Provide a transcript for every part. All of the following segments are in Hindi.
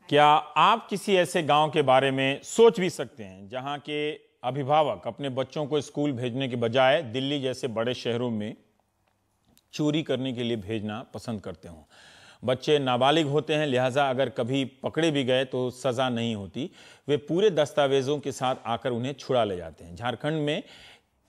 क्या आप किसी ऐसे गांव के बारे में सोच भी सकते हैं जहां के अभिभावक अपने बच्चों को स्कूल भेजने के बजाय दिल्ली जैसे बड़े शहरों में चोरी करने के लिए भेजना पसंद करते हों? बच्चे नाबालिग होते हैं, लिहाजा अगर कभी पकड़े भी गए तो सज़ा नहीं होती। वे पूरे दस्तावेज़ों के साथ आकर उन्हें छुड़ा ले जाते हैं। झारखंड में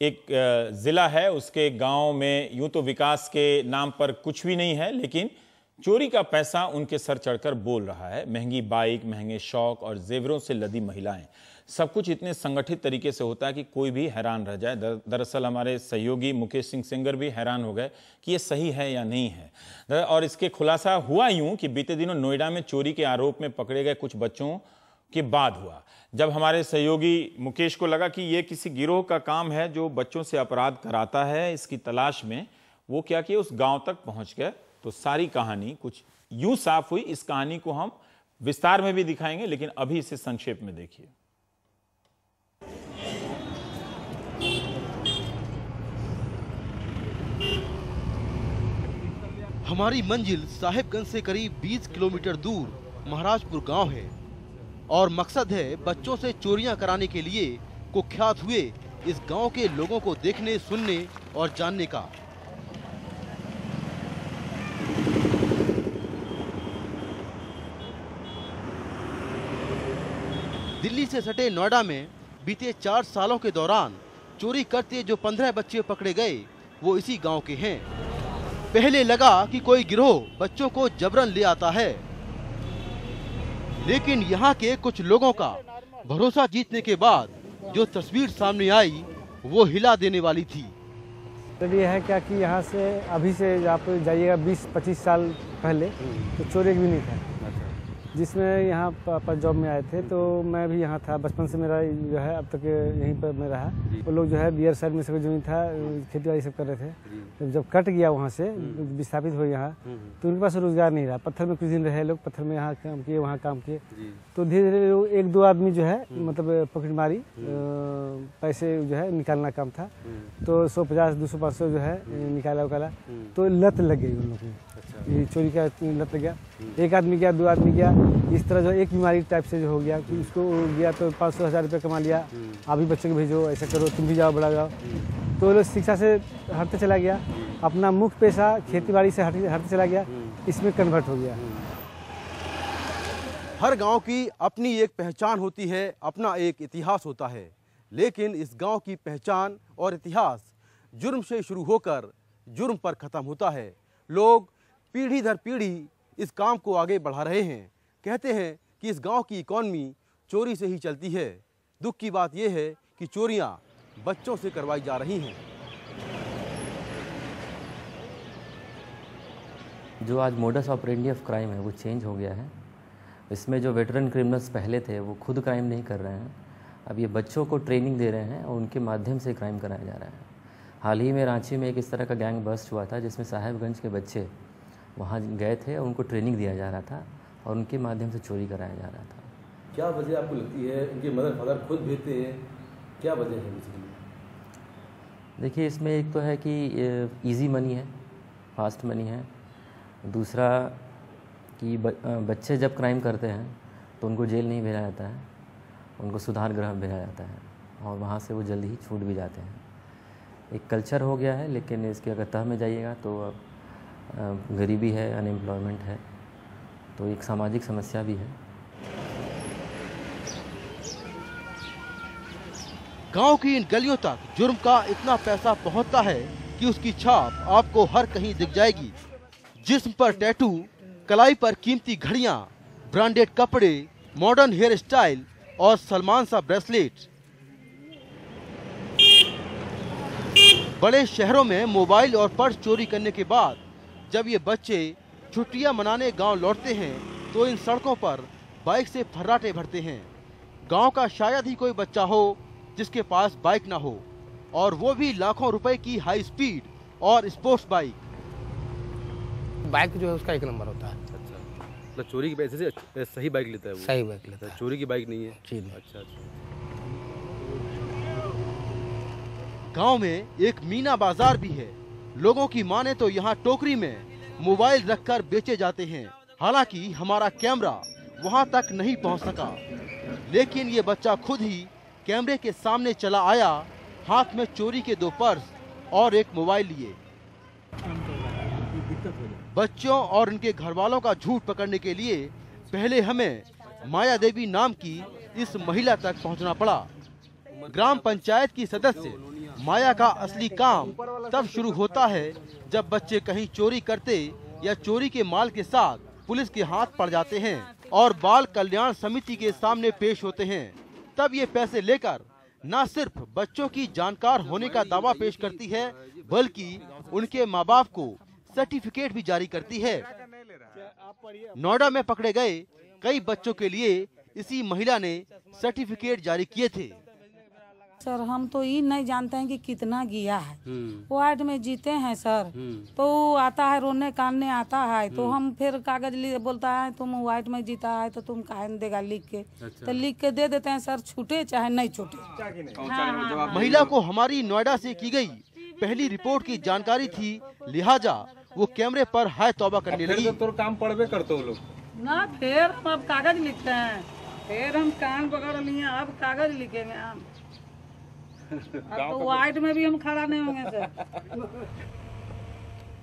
एक ज़िला है, उसके गांव में यूँ तो विकास के नाम पर कुछ भी नहीं है, लेकिन चोरी का पैसा उनके सर चढ़कर बोल रहा है। महंगी बाइक, महंगे शौक और जेवरों से लदी महिलाएं, सब कुछ इतने संगठित तरीके से होता है कि कोई भी हैरान रह जाए। दरअसल हमारे सहयोगी मुकेश सिंह सेंगर भी हैरान हो गए कि ये सही है या नहीं है। और इसके खुलासा हुआ यूं कि बीते दिनों नोएडा में चोरी के आरोप में पकड़े गए कुछ बच्चों के बाद हुआ। जब हमारे सहयोगी मुकेश को लगा कि ये किसी गिरोह का काम है जो बच्चों से अपराध कराता है, इसकी तलाश में वो क्या किया, उस गाँव तक पहुँच गए। तो सारी कहानी कुछ यूं साफ हुई। इस कहानी को हम विस्तार में भी दिखाएंगे, लेकिन अभी इसे संक्षेप में देखिए। हमारी मंजिल साहिबगंज से करीब 20 किलोमीटर दूर महाराजपुर गांव है और मकसद है बच्चों से चोरियां कराने के लिए कुख्यात हुए इस गांव के लोगों को देखने, सुनने और जानने का। दिल्ली से सटे नोएडा में बीते 4 सालों के दौरान चोरी करते जो 15 बच्चे पकड़े गए वो इसी गांव के हैं। पहले लगा कि कोई गिरोह बच्चों को जबरन ले आता है, लेकिन यहाँ के कुछ लोगों का भरोसा जीतने के बाद जो तस्वीर सामने आई वो हिला देने वाली थी। तो ये है क्या कि यहाँ से अभी से आप जाइएगा 20-25 साल पहले तो चोरी भी नहीं था। जिसमें यहाँ पर जॉब में आए थे तो मैं भी यहाँ था, बचपन से मेरा जो है अब तक यहीं पर मैं रहा। वो लोग जो है बियर साइड में सब जमीन था, खेती बाड़ी सब कर रहे थे। तो जब कट गया वहाँ से, विस्थापित हो यहाँ, तो उनके पास रोजगार नहीं रहा। पत्थर में कुछ दिन रहे लोग, पत्थर में यहाँ काम किए, वहाँ काम किए। तो धीरे धीरे 1-2 आदमी जो है मतलब पकड़ मारी, पैसे जो है निकालना काम था, तो 150, 200, 500 जो है निकाला उकाला। तो लत लग गई उन लोगों को, ये चोरी का लत लग गया। 1 आदमी गया, 2 आदमी गया, इस तरह जो एक बीमारी टाइप से जो हो गया कि उसको गया तो 500-1000 रुपये कमा लिया। अभी बच्चे को भेजो, ऐसा करो, तुम भी जाओ, बड़ा जाओ। तो लोग शिक्षा से हटते चला गया, अपना मुख्य पेशा खेती बाड़ी से हटते चला गया, इसमें कन्वर्ट हो गया। हर गांव की अपनी एक पहचान होती है, अपना एक इतिहास होता है, लेकिन इस गांव की पहचान और इतिहास जुर्म से शुरू होकर जुर्म पर खत्म होता है। लोग पीढ़ी दर पीढ़ी इस काम को आगे बढ़ा रहे हैं। कहते हैं कि इस गांव की इकॉनमी चोरी से ही चलती है। दुख की बात यह है कि चोरियां बच्चों से करवाई जा रही हैं। जो आज मोडस ऑपरेंडी ऑफ क्राइम है वो चेंज हो गया है। इसमें जो वेटरन क्रिमिनल्स पहले थे वो खुद क्राइम नहीं कर रहे हैं, अब ये बच्चों को ट्रेनिंग दे रहे हैं और उनके माध्यम से क्राइम कराया जा रहा है। हाल ही में रांची में एक इस तरह का गैंग बस्ट हुआ था जिसमें साहिबगंज के बच्चे वहाँ गए थे और उनको ट्रेनिंग दिया जा रहा था और उनके माध्यम से चोरी कराया जा रहा था। क्या वजह आपको लगती है? इनके मदर फादर खुद भेजते हैं, क्या वजह है इसके लिए? देखिए, इसमें एक तो है कि इजी मनी है, फास्ट मनी है। दूसरा कि बच्चे जब क्राइम करते हैं तो उनको जेल नहीं भेजा जाता है, उनको सुधार गृह भेजा जाता है और वहाँ से वो जल्दी ही छूट भी जाते हैं। एक कल्चर हो गया है, लेकिन इसके अगर तह में जाइएगा तो गरीबी है, अनएम्प्लॉयमेंट है, तो एक सामाजिक समस्या भी है। गांव की इन गलियों तक जुर्म का इतना पैसा पहुंचता है कि उसकी छाप आपको हर कहीं दिख जाएगी। जिस्म पर टैटू, कलाई पर कीमती घड़ियां, ब्रांडेड कपड़े, मॉडर्न हेयर स्टाइल और सलमान सा ब्रेसलेट। बड़े शहरों में मोबाइल और पर्स चोरी करने के बाद जब ये बच्चे छुट्टियां मनाने गांव लौटते हैं तो इन सड़कों पर बाइक से फर्राटे भरते हैं। गांव का शायद ही कोई बच्चा हो जिसके पास बाइक ना हो, और वो भी लाखों रुपए की हाई स्पीड और स्पोर्ट्स बाइक। बाइक जो है उसका 1 नंबर होता है। अच्छा, मतलब चोरी के पैसे से सही बाइक लेता है वो? सही बाइक लेता है, चोरी की बाइक नहीं है। जी नहीं। अच्छा। गांव में एक मीना बाजार भी है। लोगों की माने तो यहाँ टोकरी में मोबाइल रखकर बेचे जाते हैं। हालांकि हमारा कैमरा वहां तक नहीं पहुंच सका, लेकिन ये बच्चा खुद ही कैमरे के सामने चला आया, हाथ में चोरी के 2 पर्स और एक मोबाइल लिए। बच्चों और उनके घर वालों का झूठ पकड़ने के लिए पहले हमें माया देवी नाम की इस महिला तक पहुंचना पड़ा। ग्राम पंचायत की सदस्य माया का असली काम तब शुरू होता है जब बच्चे कहीं चोरी करते या चोरी के माल के साथ पुलिस के हाथ पड़ जाते हैं और बाल कल्याण समिति के सामने पेश होते हैं। तब ये पैसे लेकर न सिर्फ बच्चों की जानकार होने का दावा पेश करती है, बल्कि उनके माँ बाप को सर्टिफिकेट भी जारी करती है। नोएडा में पकड़े गए कई बच्चों के लिए इसी महिला ने सर्टिफिकेट जारी किए थे। सर हम तो ये नहीं जानते हैं कि कितना गया है, वार्ड में जीते हैं सर, तो आता है रोने कानने आता है, तो हम फिर कागज लिए बोलता है तुम वार्ड में जीता है तो तुम काहे न देगा लिख के। अच्छा। तो लिख के दे देते हैं सर, छूटे चाहे नहीं छूटे। महिला को हमारी नोएडा से की गई पहली रिपोर्ट की जानकारी थी, लिहाजा वो कैमरे पर हाय तौबा करने लगी। तो काम पढ़वे करते हो लोग ना, फिर हम अब कागज लिखते हैं, फिर हम कान पकड़ लिए, अब कागज लिखेंगे हम। तो वार्ड में भी हम खड़ा नहीं होंगे सर।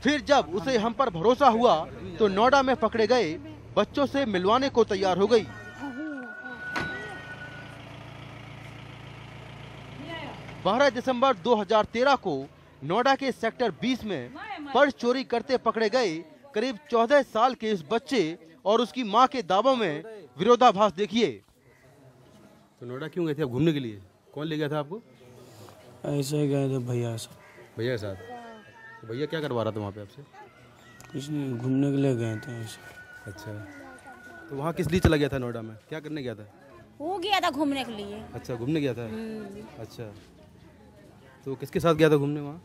फिर जब उसे हम पर भरोसा हुआ तो नोएडा में पकड़े गए बच्चों से मिलवाने को तैयार हो गई। 12 दिसंबर 2013 को नोएडा के सेक्टर 20 में पर्स चोरी करते पकड़े गए करीब 14 साल के इस बच्चे और उसकी मां के दावों में विरोधाभास देखिए। तो नोएडा क्यों गए थे आप घूमने के लिए? कौन ले गया था आपको? ऐसे ही गए थे भैया के साथ। भैया के साथ? तो भैया क्या करवा रहा था वहाँ पे आपसे? कुछ नहीं, घूमने के लिए गए थे ऐसे। अच्छा, तो वहाँ किस लिए चला गया था नोएडा में? क्या करने गया था? वो गया था घूमने के लिए। अच्छा, घूमने गया था। अच्छा, तो किसके साथ गया था घूमने वहाँ?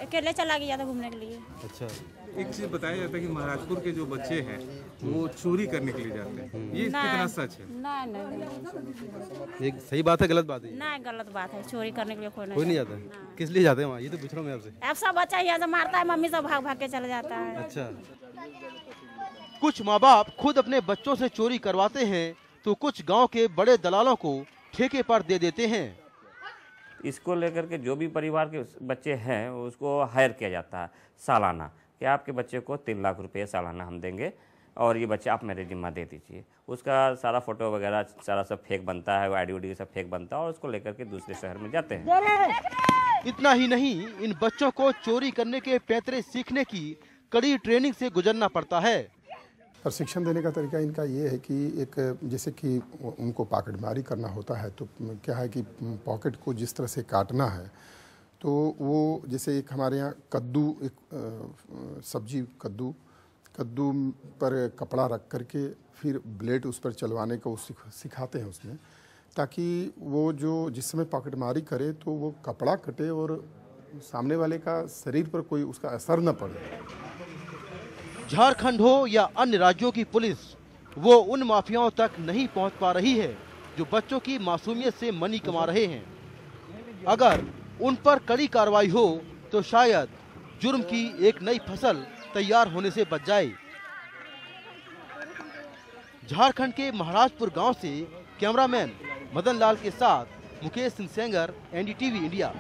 अकेले चला गया था घूमने के लिए। अच्छा, एक चीज बताया जाता है कि महाराजपुर के जो बच्चे हैं वो चोरी करने के लिए जाते हैं, ये कितना सच है? नहीं, एक सही बात है गलत बात है? नहीं गलत बात है, चोरी करने के लिए कोई नहीं जाता है। किस लिए जाते हैं वहाँ? ये तो पूछ रहा हूँ मैं आपसे। अब सब बच्चा यहाँ से मारता है, मम्मी सब भाग भाग के चले जाता है। अच्छा, कुछ माँ बाप खुद अपने बच्चों से चोरी करवाते हैं तो कुछ गाँव के बड़े दलालों को ठेके पर दे देते हैं। इसको लेकर के जो भी परिवार के बच्चे हैं उसको हायर किया जाता है सालाना, कि आपके बच्चे को 3 लाख रुपये सालाना हम देंगे और ये बच्चे आप मेरे जिम्मा दे दीजिए। उसका सारा फोटो वगैरह सारा सब फेक बनता है, आईडी उडी सब फेक बनता है और उसको लेकर के दूसरे शहर में जाते हैं। इतना ही नहीं, इन बच्चों को चोरी करने के पैतरे सीखने की कड़ी ट्रेनिंग से गुजरना पड़ता है। प्रशिक्षण देने का तरीका इनका ये है कि एक जैसे कि उनको पॉकेटमारी करना होता है तो क्या है कि पॉकेट को जिस तरह से काटना है, तो वो जैसे एक हमारे यहाँ कद्दू, एक सब्जी कद्दू पर कपड़ा रख करके फिर ब्लेड उस पर चलवाने को सिखाते हैं उसमें, ताकि वो जो जिस समय पॉकेटमारी करे तो वो कपड़ा कटे और सामने वाले का शरीर पर कोई उसका असर न पड़े। झारखंड हो या अन्य राज्यों की पुलिस, वो उन माफियाओं तक नहीं पहुंच पा रही है जो बच्चों की मासूमियत से मनी कमा रहे हैं। अगर उन पर कड़ी कार्रवाई हो तो शायद जुर्म की एक नई फसल तैयार होने से बच जाए। झारखंड के महाराजपुर गांव से कैमरामैन मदन लाल के साथ मुकेश सिंह सेंगर, NDTV इंडिया।